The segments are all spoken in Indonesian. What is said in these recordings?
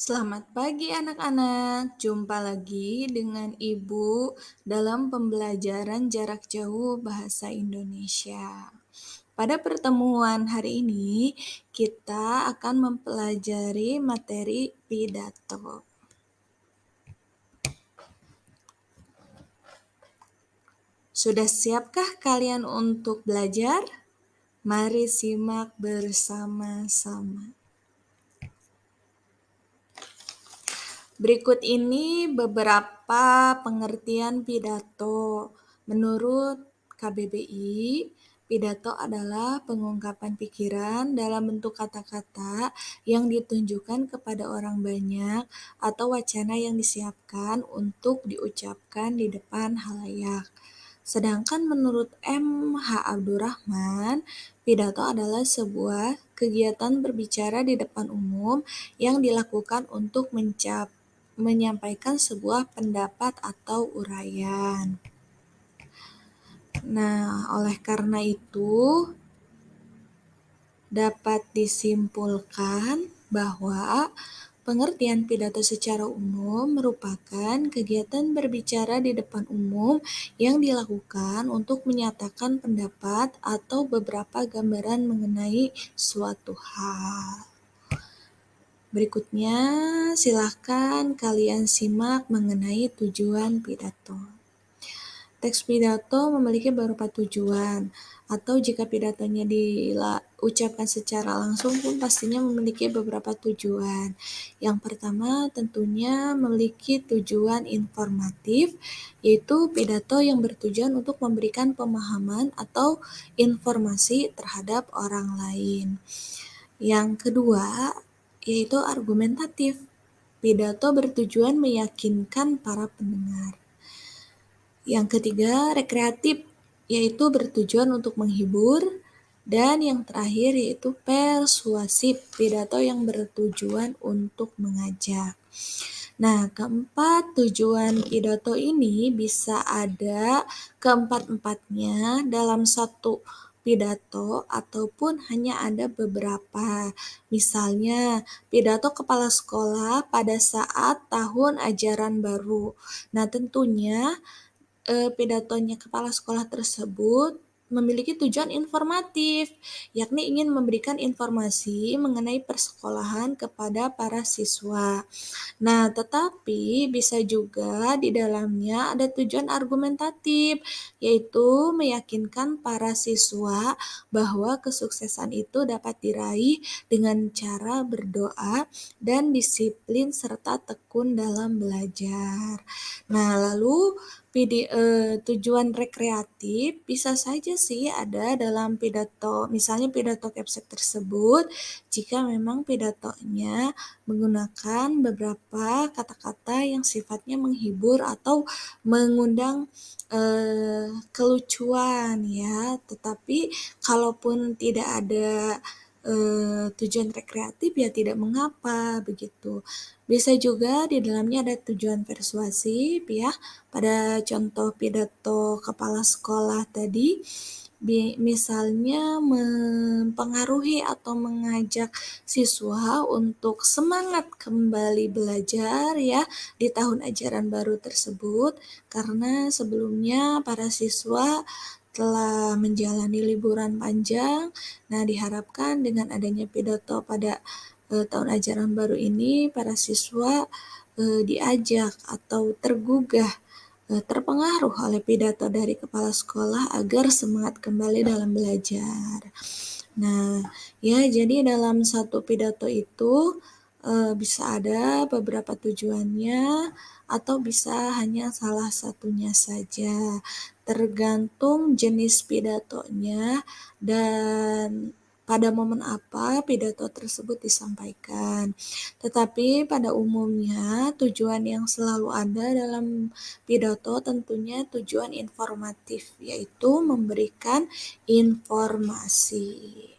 Selamat pagi anak-anak, jumpa lagi dengan Ibu dalam pembelajaran jarak jauh bahasa Indonesia. Pada pertemuan hari ini, kita akan mempelajari materi pidato. Sudah siapkah kalian untuk belajar? Mari simak bersama-sama. Berikut ini beberapa pengertian pidato. Menurut KBBI, pidato adalah pengungkapan pikiran dalam bentuk kata-kata yang ditunjukkan kepada orang banyak atau wacana yang disiapkan untuk diucapkan di depan halayak. Sedangkan menurut M.H. Abdurrahman, pidato adalah sebuah kegiatan berbicara di depan umum yang dilakukan untuk menyampaikan sebuah pendapat atau uraian. Nah, oleh karena itu, dapat disimpulkan bahwa pengertian pidato secara umum merupakan kegiatan berbicara di depan umum yang dilakukan untuk menyatakan pendapat atau beberapa gambaran mengenai suatu hal. Berikutnya, silakan kalian simak mengenai tujuan pidato. Teks pidato memiliki beberapa tujuan, atau jika pidatonya diucapkan secara langsung pun pastinya memiliki beberapa tujuan. Yang pertama tentunya memiliki tujuan informatif, yaitu pidato yang bertujuan untuk memberikan pemahaman atau informasi terhadap orang lain. Yang kedua, yaitu argumentatif. Pidato bertujuan meyakinkan para pendengar. Yang ketiga, rekreatif, yaitu bertujuan untuk menghibur. Dan yang terakhir yaitu persuasif, pidato yang bertujuan untuk mengajak. Nah, keempat tujuan pidato ini bisa ada keempat-empatnya dalam satu pidato ataupun hanya ada beberapa. Misalnya, pidato kepala sekolah pada saat tahun ajaran baru. Nah, tentunya pidatonya kepala sekolah tersebut memiliki tujuan informatif, yakni ingin memberikan informasi mengenai persekolahan kepada para siswa. Nah, tetapi bisa juga di dalamnya ada tujuan argumentatif, yaitu meyakinkan para siswa bahwa kesuksesan itu dapat diraih dengan cara berdoa dan disiplin serta tekun dalam belajar. Nah, lalu tujuan rekreatif bisa saja sih ada dalam pidato, misalnya pidato capsek tersebut, jika memang pidatonya menggunakan beberapa kata-kata yang sifatnya menghibur atau mengundang kelucuan ya. Tetapi kalaupun tidak ada tujuan rekreatif ya tidak mengapa begitu. Bisa juga di dalamnya ada tujuan persuasif ya. Pada contoh pidato kepala sekolah tadi, misalnya mempengaruhi atau mengajak siswa untuk semangat kembali belajar ya di tahun ajaran baru tersebut, karena sebelumnya para siswa telah menjalani liburan panjang. Nah, diharapkan dengan adanya pidato pada tahun ajaran baru ini, para siswa diajak atau tergugah, terpengaruh oleh pidato dari kepala sekolah agar semangat kembali dalam belajar. Nah, ya jadi dalam satu pidato itu bisa ada beberapa tujuannya atau bisa hanya salah satunya saja, tergantung jenis pidatonya dan pada momen apa pidato tersebut disampaikan. Tetapi pada umumnya tujuan yang selalu ada dalam pidato tentunya tujuan informatif, yaitu memberikan informasi.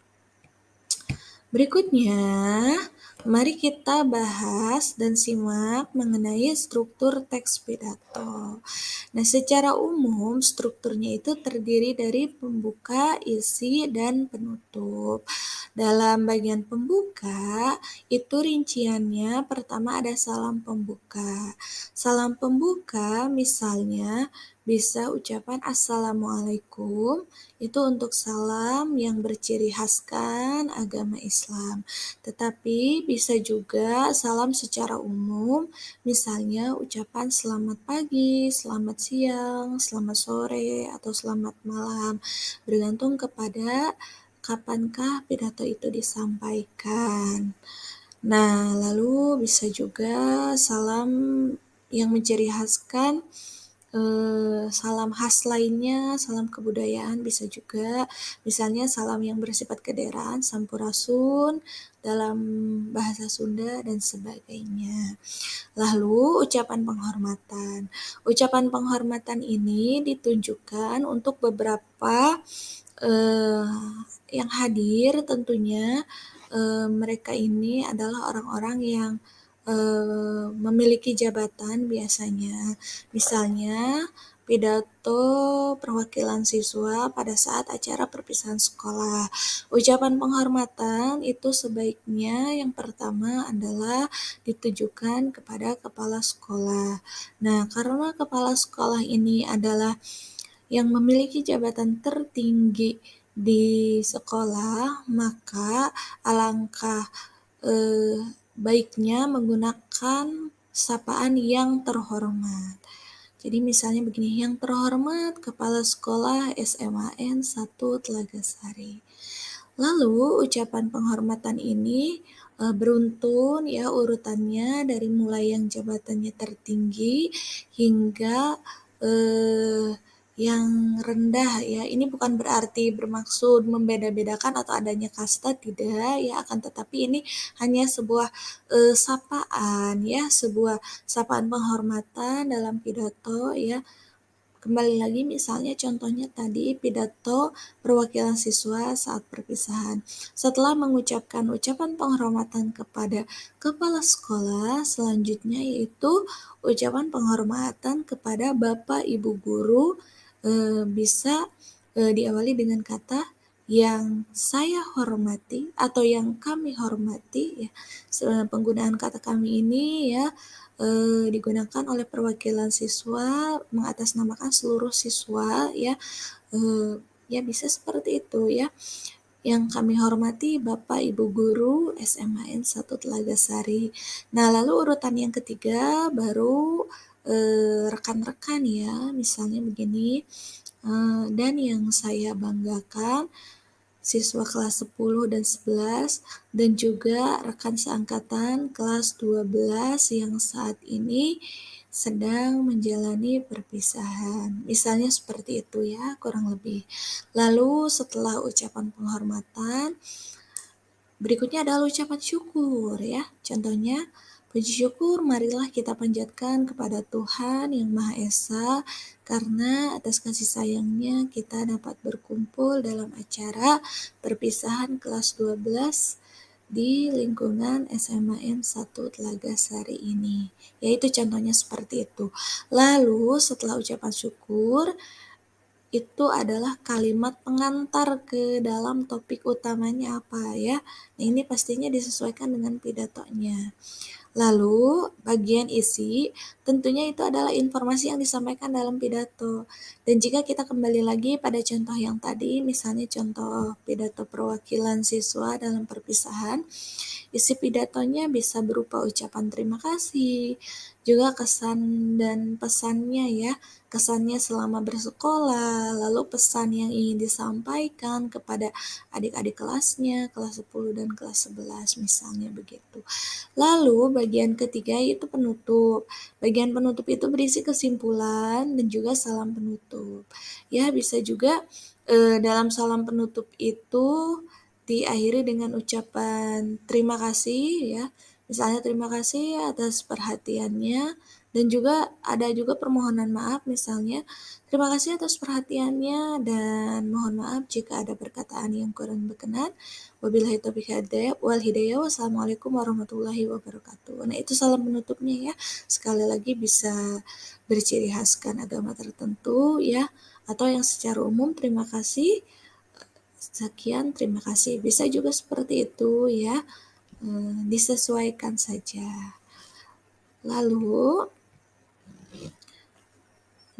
Berikutnya, Mari kita bahas dan simak mengenai struktur teks pidato. Nah, secara umum strukturnya itu terdiri dari pembuka, isi, dan penutup. Dalam bagian pembuka, itu rinciannya pertama ada salam pembuka. Salam pembuka misalnya bisa ucapan Assalamualaikum, itu untuk salam yang berciri khaskan agama Islam. Tetapi bisa juga salam secara umum, misalnya ucapan selamat pagi, selamat siang, selamat sore, atau selamat malam, bergantung kepada kapankah pidato itu disampaikan. Nah, lalu bisa juga salam yang menciri khaskan salam khas lainnya, salam kebudayaan bisa juga, misalnya salam yang bersifat kedaerahan, sampurasun dalam bahasa Sunda dan sebagainya. Lalu ucapan penghormatan. Ucapan penghormatan ini ditunjukkan untuk beberapa yang hadir tentunya mereka ini adalah orang-orang yang memiliki jabatan biasanya. Misalnya pidato perwakilan siswa pada saat acara perpisahan sekolah. Ucapan penghormatan itu sebaiknya yang pertama adalah ditujukan kepada kepala sekolah. Nah, karena kepala sekolah ini adalah yang memiliki jabatan tertinggi di sekolah, maka alangkah baiknya menggunakan sapaan yang terhormat. Jadi misalnya begini, yang terhormat Kepala Sekolah SMAN 1 Telaga Sari. Lalu ucapan penghormatan ini beruntun ya urutannya dari mulai yang jabatannya tertinggi hingga yang rendah ya. Ini bukan berarti bermaksud membeda-bedakan atau adanya kasta, tidak ya, akan tetapi ini hanya sebuah sapaan ya, sebuah sapaan penghormatan dalam pidato ya. Kembali lagi misalnya contohnya tadi pidato perwakilan siswa saat perpisahan. Setelah mengucapkan ucapan penghormatan kepada kepala sekolah, selanjutnya yaitu ucapan penghormatan kepada Bapak Ibu guru bisa diawali dengan kata yang saya hormati atau yang kami hormati ya. Penggunaan kata kami ini ya digunakan oleh perwakilan siswa mengatasnamakan seluruh siswa ya. Ya bisa seperti itu ya. Yang kami hormati Bapak Ibu Guru SMAN 1 Telaga Sari. Nah, lalu urutan yang ketiga baru rekan-rekan ya, misalnya begini, dan yang saya banggakan siswa kelas 10 dan 11 dan juga rekan seangkatan kelas 12 yang saat ini sedang menjalani perpisahan. Misalnya seperti itu ya, kurang lebih. Lalu setelah ucapan penghormatan, berikutnya adalah ucapan syukur ya. Contohnya, puji syukur marilah kita panjatkan kepada Tuhan yang Maha Esa karena atas kasih sayangnya kita dapat berkumpul dalam acara perpisahan kelas 12 di lingkungan SMAN 1 Telaga Sari ini. Yaitu contohnya seperti itu. Lalu setelah ucapan syukur, itu adalah kalimat pengantar ke dalam topik utamanya apa ya. Nah, ini pastinya disesuaikan dengan pidatonya. Lalu bagian isi tentunya itu adalah informasi yang disampaikan dalam pidato. Dan jika kita kembali lagi pada contoh yang tadi, misalnya contoh pidato perwakilan siswa dalam perpisahan, isi pidatonya bisa berupa ucapan terima kasih, juga kesan dan pesannya ya, kesannya selama bersekolah, lalu pesan yang ingin disampaikan kepada adik-adik kelasnya, kelas 10 dan kelas 11 misalnya begitu. Lalu bagian ketiga itu penutup. Bagian penutup itu berisi kesimpulan dan juga salam penutup. Ya, bisa juga dalam salam penutup itu diakhiri dengan ucapan terima kasih ya. Misalnya terima kasih atas perhatiannya Dan juga ada juga permohonan maaf, misalnya terima kasih atas perhatiannya dan mohon maaf jika ada perkataan yang kurang berkenan. Wabillahi taufiq wal hidayah. Wassalamualaikum warahmatullahi wabarakatuh. Nah, itu salam penutupnya ya. Sekali lagi bisa berciri khaskan agama tertentu ya, atau yang secara umum terima kasih, sekian, terima kasih. Bisa juga seperti itu ya, disesuaikan saja. Lalu,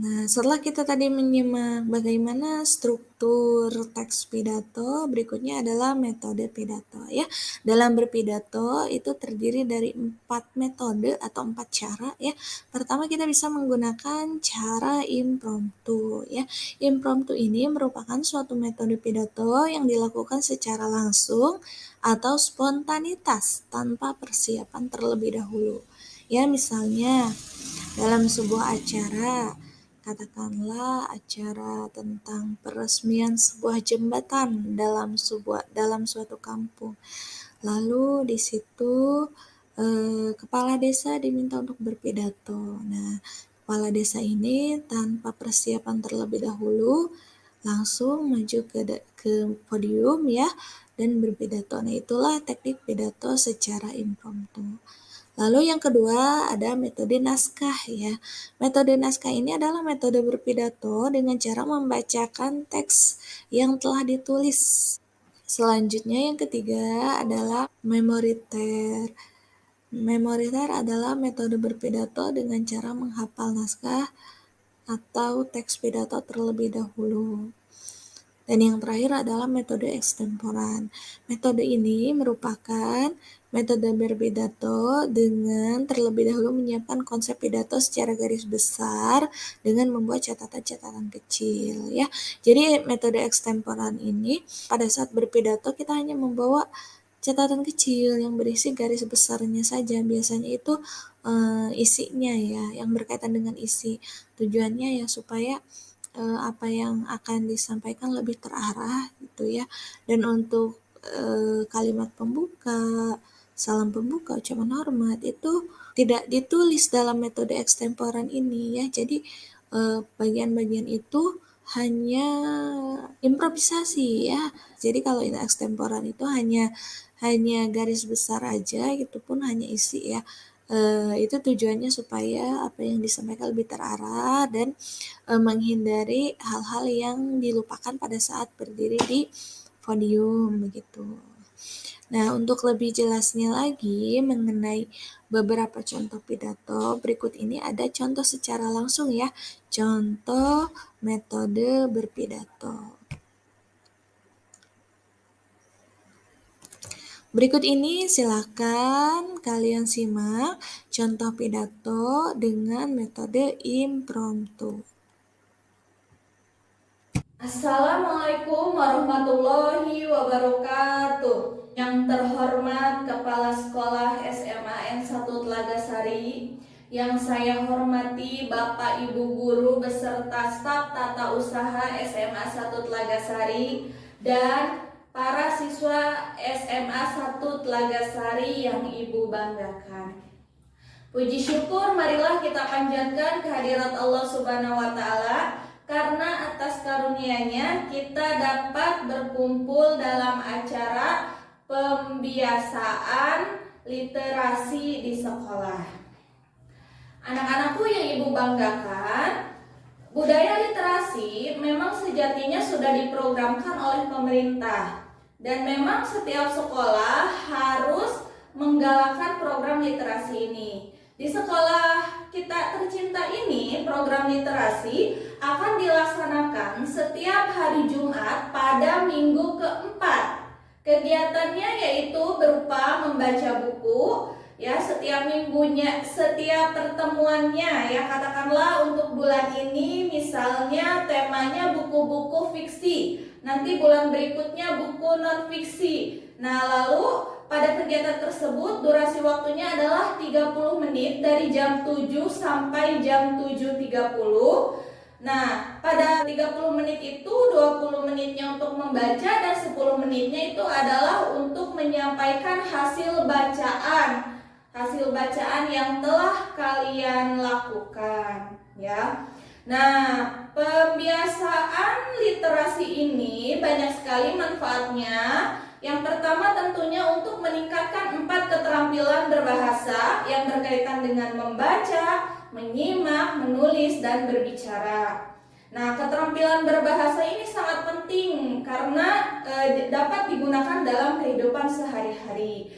nah, setelah kita tadi menyimak bagaimana struktur teks pidato, berikutnya adalah metode pidato ya. Dalam berpidato itu terdiri dari 4 metode atau 4 cara ya. Pertama, kita bisa menggunakan cara impromptu ya. Impromptu ini merupakan suatu metode pidato yang dilakukan secara langsung atau spontanitas tanpa persiapan terlebih dahulu. Ya, misalnya dalam sebuah acara, katakanlah acara tentang peresmian sebuah jembatan dalam suatu kampung. Lalu di situ kepala desa diminta untuk berpidato. Nah, kepala desa ini tanpa persiapan terlebih dahulu langsung maju ke podium ya dan berpidato. Nah, itulah teknik pidato secara impromptu. Lalu yang kedua ada metode naskah ya. Metode naskah ini adalah metode berpidato dengan cara membacakan teks yang telah ditulis. Selanjutnya yang ketiga adalah memoriter. Memoriter adalah metode berpidato dengan cara menghafal naskah atau teks pidato terlebih dahulu. Dan yang terakhir adalah metode ekstemporan. Metode ini merupakan metode berpidato dengan terlebih dahulu menyiapkan konsep pidato secara garis besar dengan membuat catatan-catatan kecil ya. Jadi metode ekstemporan ini pada saat berpidato kita hanya membawa catatan kecil yang berisi garis besarnya saja. Biasanya itu isinya ya, yang berkaitan dengan isi. Tujuannya ya supaya apa yang akan disampaikan lebih terarah gitu ya. Dan untuk kalimat pembuka, salam pembuka, ucapan hormat itu tidak ditulis dalam metode ekstemporan ini ya. Jadi bagian-bagian itu hanya improvisasi ya. Jadi kalau ini ekstemporan itu hanya garis besar aja, itu pun hanya isi ya. Itu tujuannya supaya apa yang disampaikan lebih terarah dan menghindari hal-hal yang dilupakan pada saat berdiri di podium begitu. Nah, untuk lebih jelasnya lagi mengenai beberapa contoh pidato, berikut ini ada contoh secara langsung ya. Contoh metode berpidato. Berikut ini silakan kalian simak contoh pidato dengan metode impromptu. Assalamualaikum warahmatullahi wabarakatuh. Yang terhormat Kepala Sekolah SMA N1 Telagasari, yang saya hormati Bapak Ibu Guru beserta staf tata usaha SMA 1 Telagasari dan para siswa SMA 1 Telagasari yang Ibu banggakan. Puji syukur marilah kita panjatkan kehadirat Allah Subhanahu wa taala karena atas karunia-Nya kita dapat berkumpul dalam acara pembiasaan literasi di sekolah. Anak-anakku yang Ibu banggakan, budaya literasi memang sejatinya sudah diprogramkan oleh pemerintah dan memang setiap sekolah harus menggalakkan program literasi ini. Di sekolah kita tercinta ini, program literasi akan dilaksanakan setiap hari Jumat pada minggu keempat. Kegiatannya yaitu berupa membaca buku, ya, setiap minggunya, setiap pertemuannya, ya, katakanlah untuk bulan ini misalnya temanya buku-buku fiksi, nanti bulan berikutnya buku non fiksi. Nah, lalu pada kegiatan tersebut durasi waktunya adalah 30 menit dari jam 7 sampai jam 7.30. Nah, pada 30 menit itu 20 menitnya untuk membaca dan 10 menitnya itu adalah untuk menyampaikan hasil bacaan. hasil bacaan yang telah kalian lakukan ya. Nah, pembiasaan literasi ini banyak sekali manfaatnya. Yang pertama tentunya untuk meningkatkan 4 keterampilan berbahasa yang berkaitan dengan membaca, menyimak, menulis, dan berbicara. Nah, keterampilan berbahasa ini sangat penting karena dapat digunakan dalam kehidupan sehari-hari.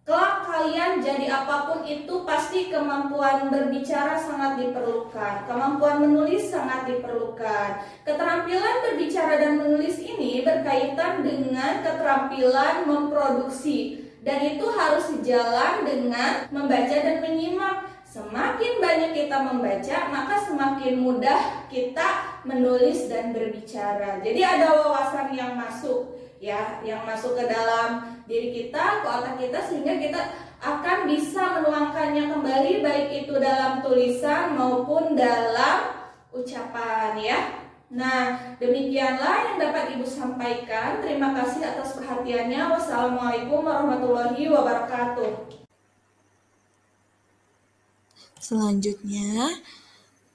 Kelak kalian jadi apapun itu pasti kemampuan berbicara sangat diperlukan, kemampuan menulis sangat diperlukan. Keterampilan berbicara dan menulis ini berkaitan dengan keterampilan memproduksi, dan itu harus sejalan dengan membaca dan menyimak. Semakin banyak kita membaca, maka semakin mudah kita menulis dan berbicara. Jadi ada wawasan yang masuk ya, yang masuk ke dalam diri kita, ke otak kita, sehingga kita akan bisa menuangkannya kembali baik itu dalam tulisan maupun dalam ucapan ya. Nah, demikianlah yang dapat Ibu sampaikan. Terima kasih atas perhatiannya. Wassalamualaikum warahmatullahi wabarakatuh. Selanjutnya,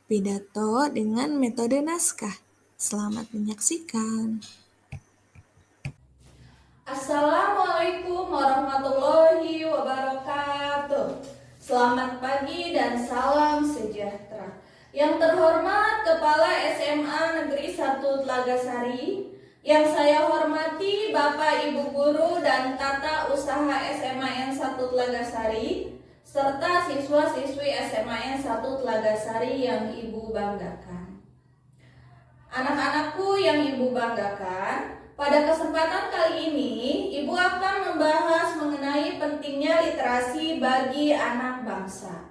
pidato dengan metode naskah. Selamat menyaksikan. Assalamualaikum warahmatullahi wabarakatuh. Selamat pagi dan salam sejahtera. Yang terhormat Kepala SMA Negeri 1 Telagasari, yang saya hormati Bapak Ibu Guru dan Tata Usaha SMA N1 Telagasari, serta siswa-siswi SMA N1 Telagasari yang Ibu banggakan. Anak-anakku yang Ibu banggakan, pada kesempatan kali ini, Ibu akan membahas mengenai pentingnya literasi bagi anak bangsa.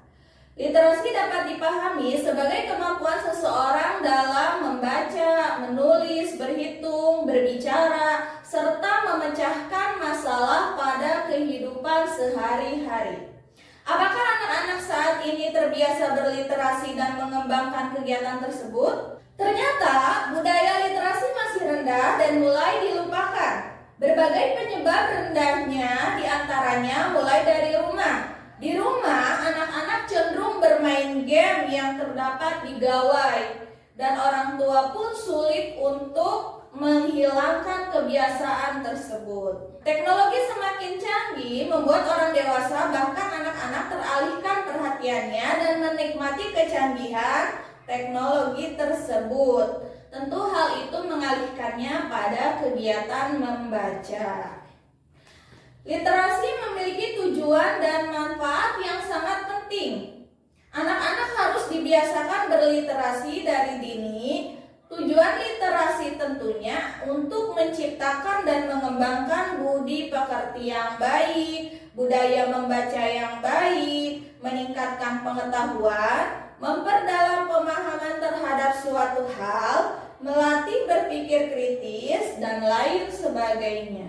Literasi dapat dipahami sebagai kemampuan seseorang dalam membaca, menulis, berhitung, berbicara, serta memecahkan masalah pada kehidupan sehari-hari. Apakah anak-anak saat ini terbiasa berliterasi dan mengembangkan kegiatan tersebut? Ternyata budaya literasi masih rendah dan mulai dilupakan. Berbagai penyebab rendahnya diantaranya mulai dari rumah. Di rumah, anak-anak cenderung bermain game yang terdapat di gawai, dan orang tua pun sulit untuk menghilangkan kebiasaan tersebut. Teknologi semakin canggih membuat orang dewasa bahkan anak-anak teralihkan perhatiannya dan menikmati kecanggihan teknologi tersebut. Tentu hal itu mengalihkannya pada kegiatan membaca. Literasi memiliki tujuan dan manfaat yang sangat penting. Anak-anak harus dibiasakan berliterasi dari dini. Tujuan literasi tentunya untuk menciptakan dan mengembangkan budi pekerti yang baik, budaya membaca yang baik, meningkatkan pengetahuan, memperdalam pemahaman terhadap suatu hal, melatih berpikir kritis, dan lain sebagainya.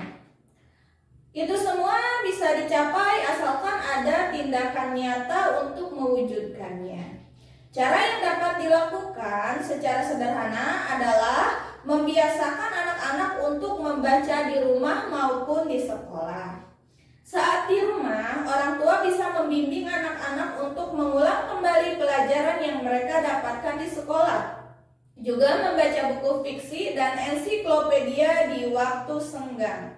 Itu semua bisa dicapai asalkan ada tindakan nyata untuk mewujudkannya. Cara yang dapat dilakukan secara sederhana adalah membiasakan anak-anak untuk membaca di rumah maupun di sekolah. Saat di rumah, orang tua bisa membimbing anak-anak untuk mengulang kembali pelajaran yang mereka dapatkan di sekolah. Juga membaca buku fiksi dan ensiklopedia di waktu senggang.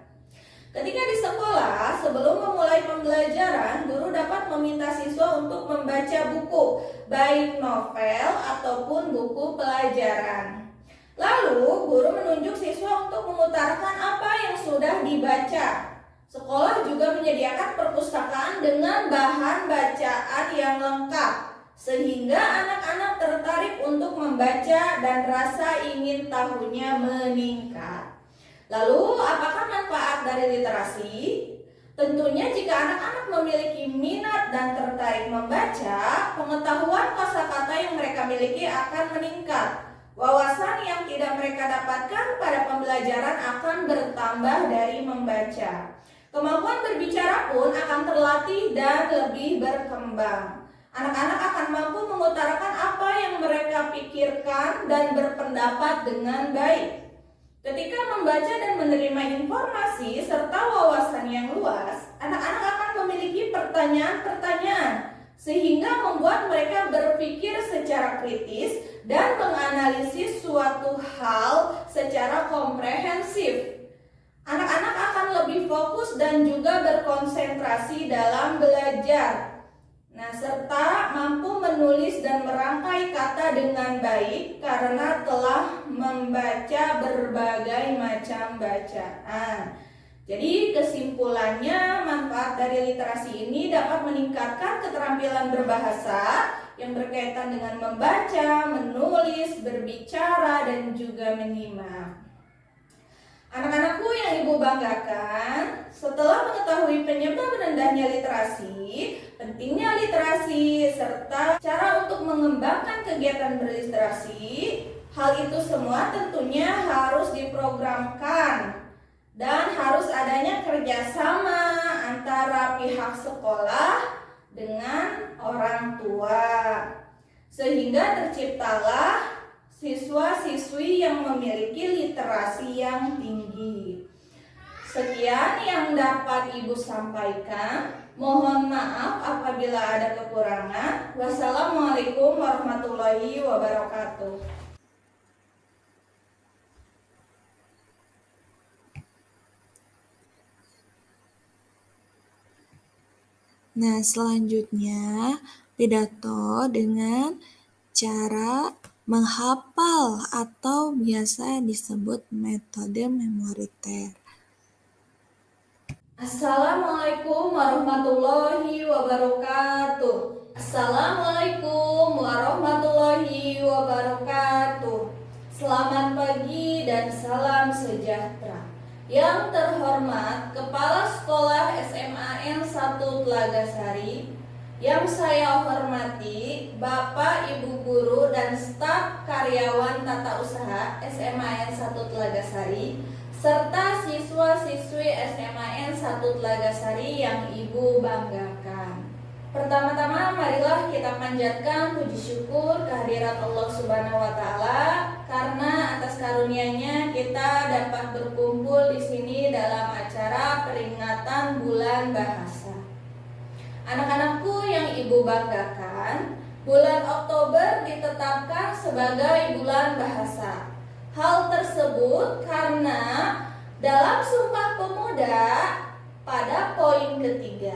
Ketika di sekolah, sebelum memulai pembelajaran, guru dapat meminta siswa untuk membaca buku, baik novel ataupun buku pelajaran. Lalu, guru menunjuk siswa untuk mengutarakan apa yang sudah dibaca. Sekolah juga menyediakan perpustakaan dengan bahan bacaan yang lengkap, sehingga anak-anak tertarik untuk membaca dan rasa ingin tahunya meningkat. Lalu, apakah manfaat dari literasi? Tentunya jika anak-anak memiliki minat dan tertarik membaca, pengetahuan kosakata yang mereka miliki akan meningkat. Wawasan yang tidak mereka dapatkan pada pembelajaran akan bertambah dari membaca. Kemampuan berbicara pun akan terlatih dan lebih berkembang. Anak-anak akan mampu mengutarakan apa yang mereka pikirkan dan berpendapat dengan baik. Ketika membaca dan menerima informasi serta wawasan yang luas, anak-anak akan memiliki pertanyaan-pertanyaan sehingga membuat mereka berpikir secara kritis dan menganalisis suatu hal secara komprehensif. Anak-anak akan lebih fokus dan juga berkonsentrasi dalam belajar. Nah, serta mampu menulis dan merangkai kata dengan baik karena telah membaca berbagai macam bacaan. Jadi kesimpulannya, manfaat dari literasi ini dapat meningkatkan keterampilan berbahasa yang berkaitan dengan membaca, menulis, berbicara, dan juga menyimak. Anak-anakku yang ibu banggakan, setelah mengetahui penyebab rendahnya literasi, pentingnya literasi, serta cara untuk mengembangkan kegiatan berliterasi, hal itu semua tentunya harus diprogramkan dan harus adanya kerjasama antara pihak sekolah dengan orang tua, sehingga terciptalah siswa-siswi yang memiliki literasi yang tinggi. Sekian yang dapat Ibu sampaikan. Mohon maaf apabila ada kekurangan. Wassalamualaikum warahmatullahi wabarakatuh. Nah, selanjutnya pidato dengan cara menghafal atau biasa disebut metode memoriter. Assalamualaikum warahmatullahi wabarakatuh. Assalamualaikum warahmatullahi wabarakatuh. Selamat pagi dan salam sejahtera. Yang terhormat Kepala Sekolah SMAN 1 Telaga Sari, yang saya hormati Bapak Ibu Guru dan staf karyawan tata usaha SMAN 1 Telaga Sari, serta siswa-siswi SMAN 1 Telaga Sari yang Ibu banggakan. Pertama-tama marilah kita panjatkan puji syukur kehadirat Allah Subhanahu wa taala karena atas karunia-Nya kita dapat berkumpul di sini dalam acara peringatan Bulan Bahasa. Anak-anakku yang Ibu banggakan, bulan Oktober ditetapkan sebagai bulan bahasa. Hal tersebut karena dalam Sumpah Pemuda pada poin ketiga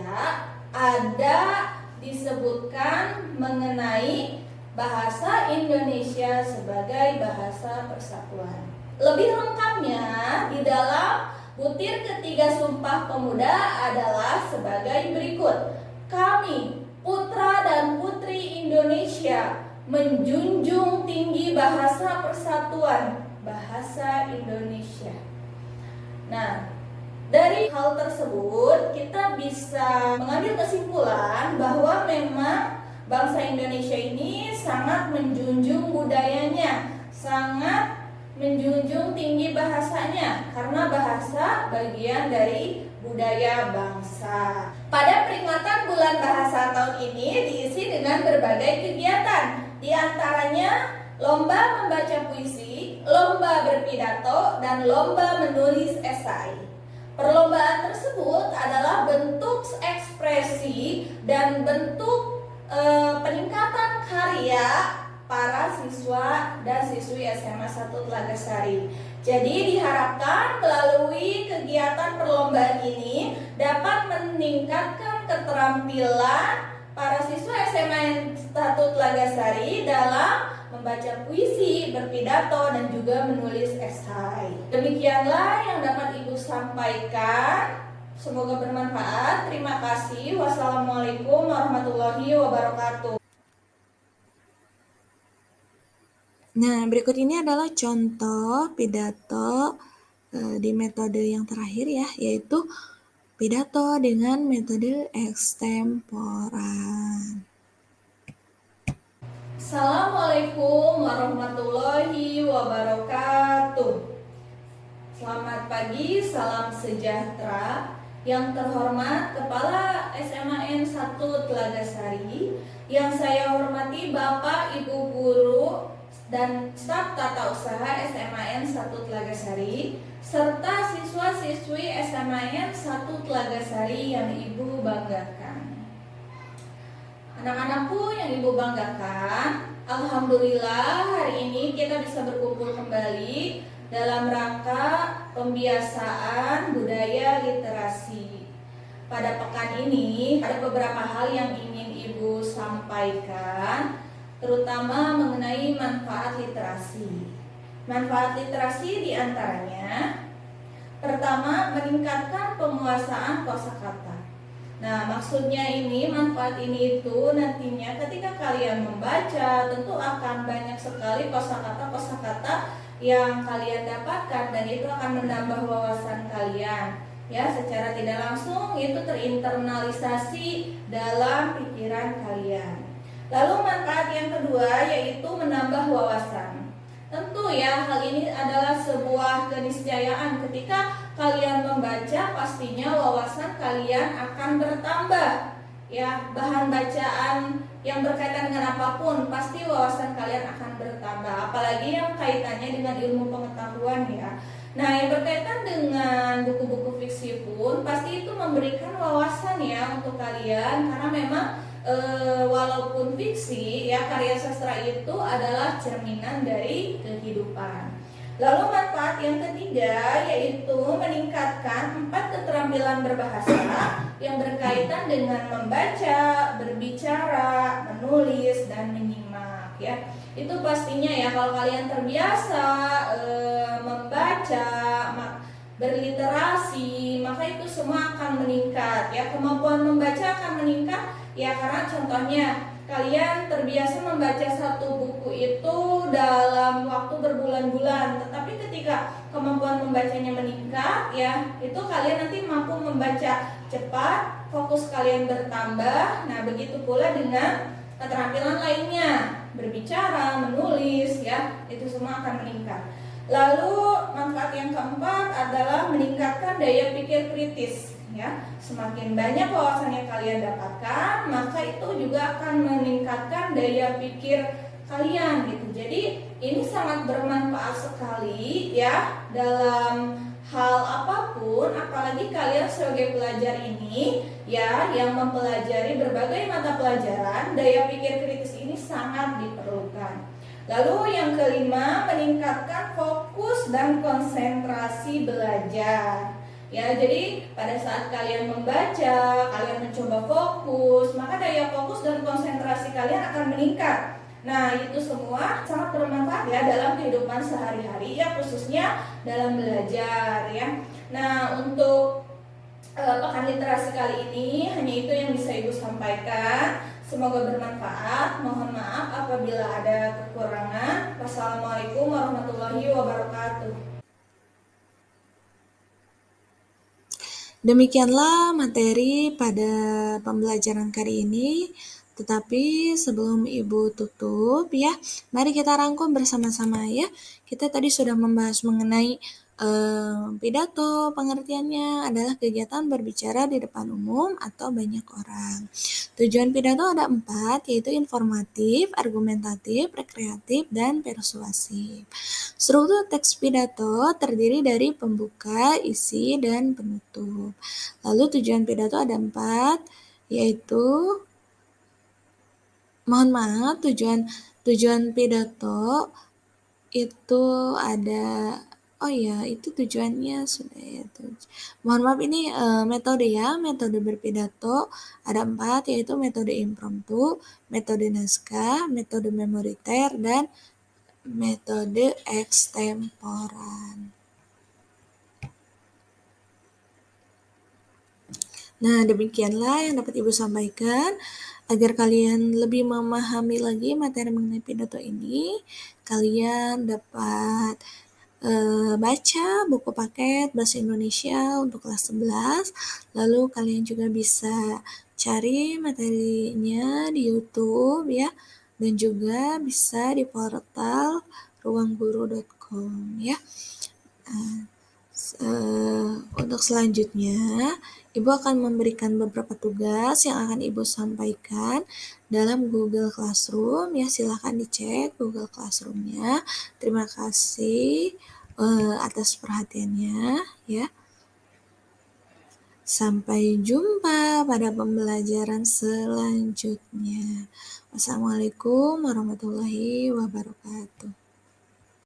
ada disebutkan mengenai bahasa Indonesia sebagai bahasa persatuan. Lebih lengkapnya di dalam butir ketiga Sumpah Pemuda adalah sebagai berikut. Kami, putra dan putri Indonesia, menjunjung tinggi bahasa persatuan, bahasa Indonesia. Nah, dari hal tersebut kita bisa mengambil kesimpulan bahwa memang bangsa Indonesia ini sangat menjunjung budayanya, sangat menjunjung tinggi bahasanya, karena bahasa bagian dari budaya bangsa. Pada peringatan bulan bahasa tahun ini diisi dengan berbagai kegiatan, di antaranya lomba membaca puisi, lomba berpidato, dan lomba menulis esai. Perlombaan tersebut adalah bentuk ekspresi dan bentuk peningkatan karya para siswa dan siswi SMA 1 Telaga Sari. Jadi diharapkan melalui kegiatan perlombaan ini dapat meningkatkan keterampilan para siswa SMA 1 Telaga Sari dalam membaca puisi, berpidato, dan juga menulis esai. Demikianlah yang dapat Ibu sampaikan. Semoga bermanfaat. Terima kasih. Wassalamualaikum warahmatullahi wabarakatuh. Nah, berikut ini adalah contoh pidato di metode yang terakhir ya, yaitu pidato dengan metode ekstemporan. Assalamualaikum warahmatullahi wabarakatuh. Selamat pagi, salam sejahtera. Yang terhormat Kepala SMAN 1 Telaga Sari, yang saya hormati Bapak Ibu Guru, dan staf tata usaha SMAN 1 Telagasari serta siswa-siswi SMAN 1 Telagasari yang Ibu banggakan. Anak-anakku yang Ibu banggakan, alhamdulillah hari ini kita bisa berkumpul kembali dalam rangka pembiasaan budaya literasi. Pada pekan ini ada beberapa hal yang ingin Ibu sampaikan, terutama mengenai manfaat literasi. Manfaat literasi diantaranya, pertama, meningkatkan penguasaan kosakata. Nah, maksudnya ini, manfaat ini itu nantinya ketika kalian membaca, tentu akan banyak sekali kosakata-kosakata yang kalian dapatkan, dan itu akan menambah wawasan kalian. Ya, secara tidak langsung itu terinternalisasi dalam pikiran kalian. Lalu manfaat yang kedua yaitu menambah wawasan. Tentu ya, hal ini adalah sebuah keniscayaan. Ketika kalian membaca, pastinya wawasan kalian akan bertambah. Ya, bahan bacaan yang berkaitan dengan apapun, pasti wawasan kalian akan bertambah. Apalagi yang kaitannya dengan ilmu pengetahuan ya. Nah, yang berkaitan dengan buku-buku fiksi pun pasti itu memberikan wawasan ya untuk kalian, karena memang walaupun fiksi ya, karya sastra itu adalah cerminan dari kehidupan. Lalu manfaat yang ketiga yaitu meningkatkan 4 keterampilan berbahasa yang berkaitan dengan membaca, berbicara, menulis, dan menyimak ya. Itu pastinya ya, kalau kalian terbiasa membaca, berliterasi, maka itu semua akan meningkat ya. Kemampuan membaca akan meningkat ya, karena contohnya kalian terbiasa membaca satu buku itu dalam waktu berbulan-bulan, tetapi ketika kemampuan membacanya meningkat ya, itu kalian nanti mampu membaca cepat, fokus kalian bertambah. Nah, begitu pula dengan keterampilan lainnya, berbicara, menulis ya, itu semua akan meningkat. Lalu manfaat yang keempat adalah meningkatkan daya pikir kritis ya. Semakin banyak wawasan yang kalian dapatkan, maka itu juga akan meningkatkan daya pikir kalian gitu. Jadi ini sangat bermanfaat sekali ya dalam hal apapun, apalagi kalian sebagai pelajar ini ya yang mempelajari berbagai mata pelajaran, daya pikir kritis ini sangat diperlukan. Lalu yang kelima, meningkatkan fokus dan konsentrasi belajar. Ya, jadi pada saat kalian membaca, kalian mencoba fokus, maka daya fokus dan konsentrasi kalian akan meningkat. Nah, itu semua sangat bermanfaat ya dalam kehidupan sehari-hari ya, khususnya dalam belajar ya. Nah, untuk pekan literasi kali ini hanya itu yang bisa Ibu sampaikan. Semoga bermanfaat. Mohon maaf apabila ada kekurangan. Wassalamualaikum warahmatullahi wabarakatuh. Demikianlah materi pada pembelajaran kali ini. Tetapi sebelum Ibu tutup ya, mari kita rangkum bersama-sama ya. Kita tadi sudah membahas mengenai pidato, pengertiannya adalah kegiatan berbicara di depan umum atau banyak orang. Tujuan pidato ada 4, yaitu informatif, argumentatif, rekreatif, dan persuasif. Struktur teks pidato terdiri dari pembuka, isi, dan penutup. Lalu tujuan pidato ada 4, yaitu tujuan pidato itu ada, itu tujuannya sudah ya. Mohon maaf, ini metode ya, metode berpidato ada 4, yaitu metode impromptu, metode naskah, metode memoriter, dan metode ekstemporan. Nah, demikianlah yang dapat Ibu sampaikan. Agar kalian lebih memahami lagi materi mengenai pidato ini, kalian dapat baca buku paket Bahasa Indonesia untuk kelas 11, lalu kalian juga bisa cari materinya di YouTube ya, dan juga bisa di portal ruangguru.com ya. Untuk selanjutnya, Ibu akan memberikan beberapa tugas yang akan Ibu sampaikan dalam Google Classroom. Ya, silahkan dicek Google Classroom-nya. Terima kasih atas perhatiannya. Ya, sampai jumpa pada pembelajaran selanjutnya. Wassalamualaikum warahmatullahi wabarakatuh.